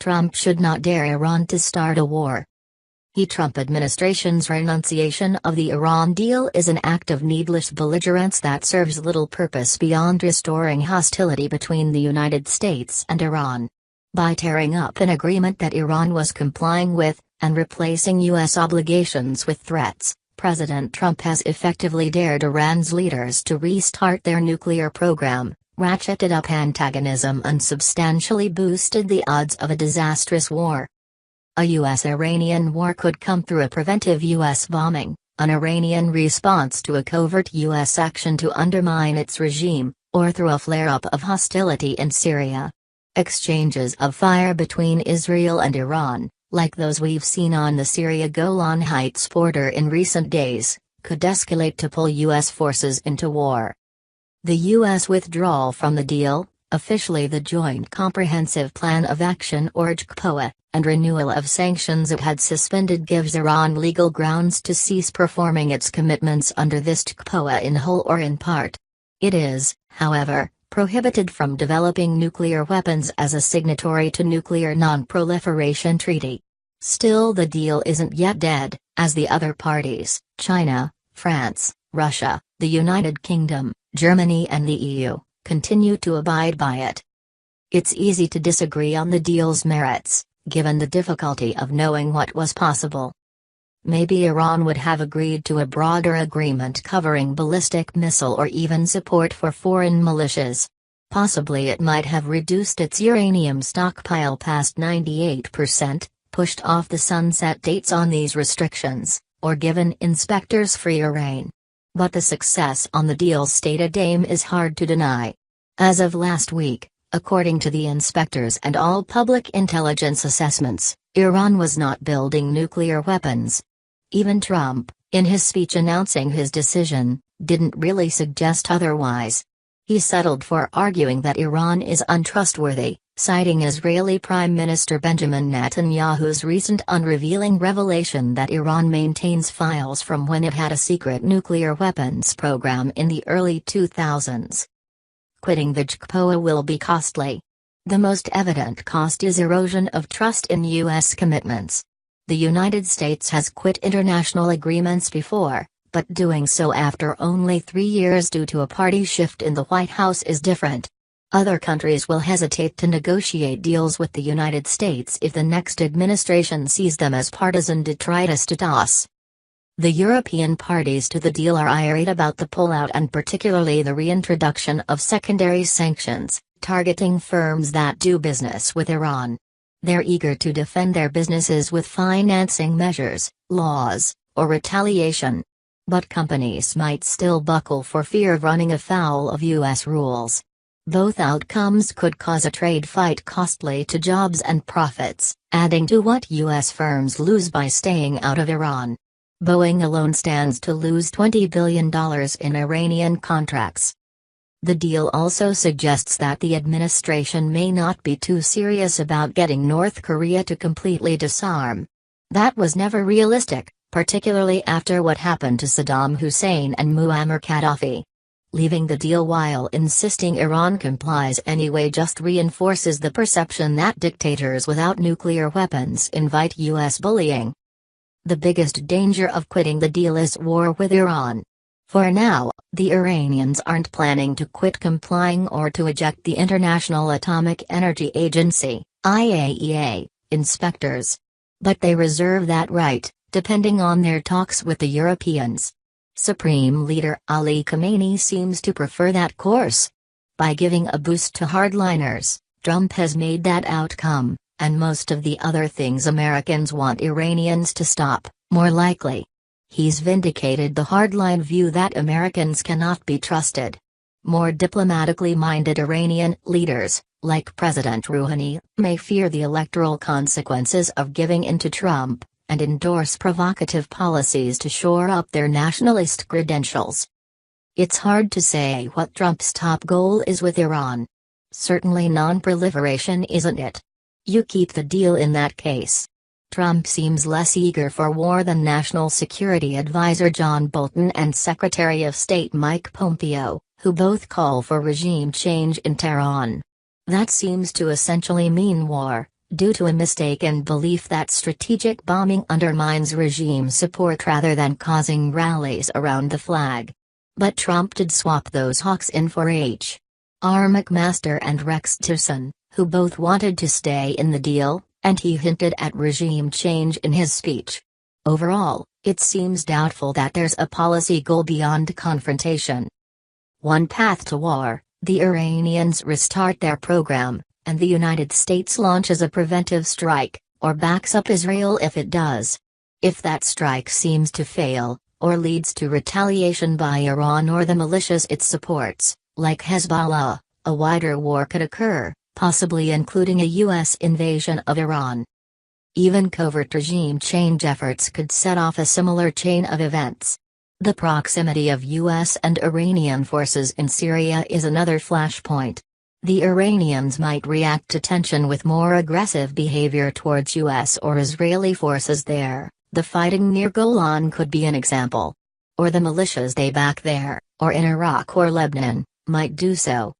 Trump should not dare Iran to start a war. The Trump administration's renunciation of the Iran deal is an act of needless belligerence that serves little purpose beyond restoring hostility between the United States and Iran. By tearing up an agreement that Iran was complying with, and replacing U.S. obligations with threats, President Trump has effectively dared Iran's leaders to restart their nuclear program, ratcheted up antagonism and substantially boosted the odds of a disastrous war. A U.S. Iranian war could come through a preventive U.S. bombing, an Iranian response to a covert U.S. action to undermine its regime, or through a flare-up of hostility in Syria. Exchanges of fire between Israel and Iran, like those we've seen on the Syria-Golan Heights border in recent days, could escalate to pull U.S. forces into war. The U.S. withdrawal from the deal, officially the Joint Comprehensive Plan of Action or JCPOA, and renewal of sanctions it had suspended gives Iran legal grounds to cease performing its commitments under this JCPOA in whole or in part. It is, however, prohibited from developing nuclear weapons as a signatory to Nuclear Non-Proliferation Treaty. Still, the deal isn't yet dead, as the other parties, China, France, Russia, the United Kingdom, Germany and the EU, continue to abide by it. It's easy to disagree on the deal's merits, given the difficulty of knowing what was possible. Maybe Iran would have agreed to a broader agreement covering ballistic missile or even support for foreign militias. Possibly it might have reduced its uranium stockpile past 98%, pushed off the sunset dates on these restrictions, or given inspectors freer rein. But the success on the deal's stated aim is hard to deny. As of last week, according to the inspectors and all public intelligence assessments, Iran was not building nuclear weapons. Even Trump, in his speech announcing his decision, didn't really suggest otherwise. He settled for arguing that Iran is untrustworthy, citing Israeli Prime Minister Benjamin Netanyahu's recent unrevealing revelation that Iran maintains files from when it had a secret nuclear weapons program in the early 2000s. Quitting the JCPOA will be costly. The most evident cost is erosion of trust in U.S. commitments. The United States has quit international agreements before, but doing so after only 3 years due to a party shift in the White House is different. Other countries will hesitate to negotiate deals with the United States if the next administration sees them as partisan detritus to DOS. The European parties to the deal are irate about the pullout and particularly the reintroduction of secondary sanctions, targeting firms that do business with Iran. They're eager to defend their businesses with financing measures, laws, or retaliation. But companies might still buckle for fear of running afoul of U.S. rules. Both outcomes could cause a trade fight costly to jobs and profits, adding to what U.S. firms lose by staying out of Iran. Boeing alone stands to lose $20 billion in Iranian contracts. The deal also suggests that the administration may not be too serious about getting North Korea to completely disarm. That was never realistic, particularly after what happened to Saddam Hussein and Muammar Gaddafi. Leaving the deal while insisting Iran complies anyway just reinforces the perception that dictators without nuclear weapons invite U.S. bullying. The biggest danger of quitting the deal is war with Iran. For now, the Iranians aren't planning to quit complying or to eject the International Atomic Energy Agency, IAEA, inspectors. But they reserve that right, depending on their talks with the Europeans. Supreme Leader Ali Khamenei seems to prefer that course. By giving a boost to hardliners, Trump has made that outcome, and most of the other things Americans want Iranians to stop, more likely. He's vindicated the hardline view that Americans cannot be trusted. More diplomatically minded Iranian leaders, like President Rouhani, may fear the electoral consequences of giving in to Trump, and endorse provocative policies to shore up their nationalist credentials. It's hard to say what Trump's top goal is with Iran. Certainly non-proliferation isn't it. You keep the deal in that case. Trump seems less eager for war than National Security Advisor John Bolton and Secretary of State Mike Pompeo, who both call for regime change in Tehran. That seems to essentially mean war, due to a mistaken belief that strategic bombing undermines regime support rather than causing rallies around the flag. But Trump did swap those hawks in for H.R. McMaster and Rex Tillerson, who both wanted to stay in the deal, and he hinted at regime change in his speech. Overall, it seems doubtful that there's a policy goal beyond confrontation. One path to war: the Iranians restart their program, and the United States launches a preventive strike, or backs up Israel if it does. If that strike seems to fail, or leads to retaliation by Iran or the militias it supports, like Hezbollah, a wider war could occur, possibly including a U.S. invasion of Iran. Even covert regime change efforts could set off a similar chain of events. The proximity of U.S. and Iranian forces in Syria is another flashpoint. The Iranians might react to tension with more aggressive behavior towards U.S. or Israeli forces there. The fighting near Golan could be an example. Or the militias they back there, or in Iraq or Lebanon, might do so.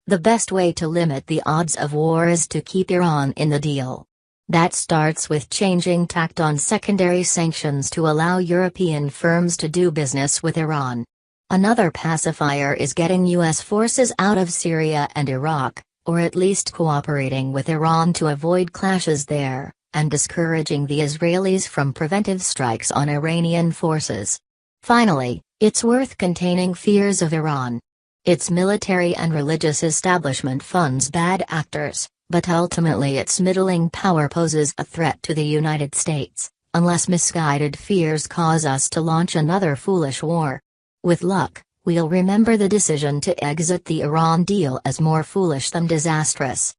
The best way to limit the odds of war is to keep Iran in the deal. That starts with changing tact on secondary sanctions to allow European firms to do business with Iran. Another pacifier is getting U.S. forces out of Syria and Iraq, or at least cooperating with Iran to avoid clashes there, and discouraging the Israelis from preventive strikes on Iranian forces. Finally, it's worth containing fears of Iran. Its military and religious establishment funds bad actors, but ultimately its middling power poses a threat to the United States, unless misguided fears cause us to launch another foolish war. With luck, we'll remember the decision to exit the Iran deal as more foolish than disastrous.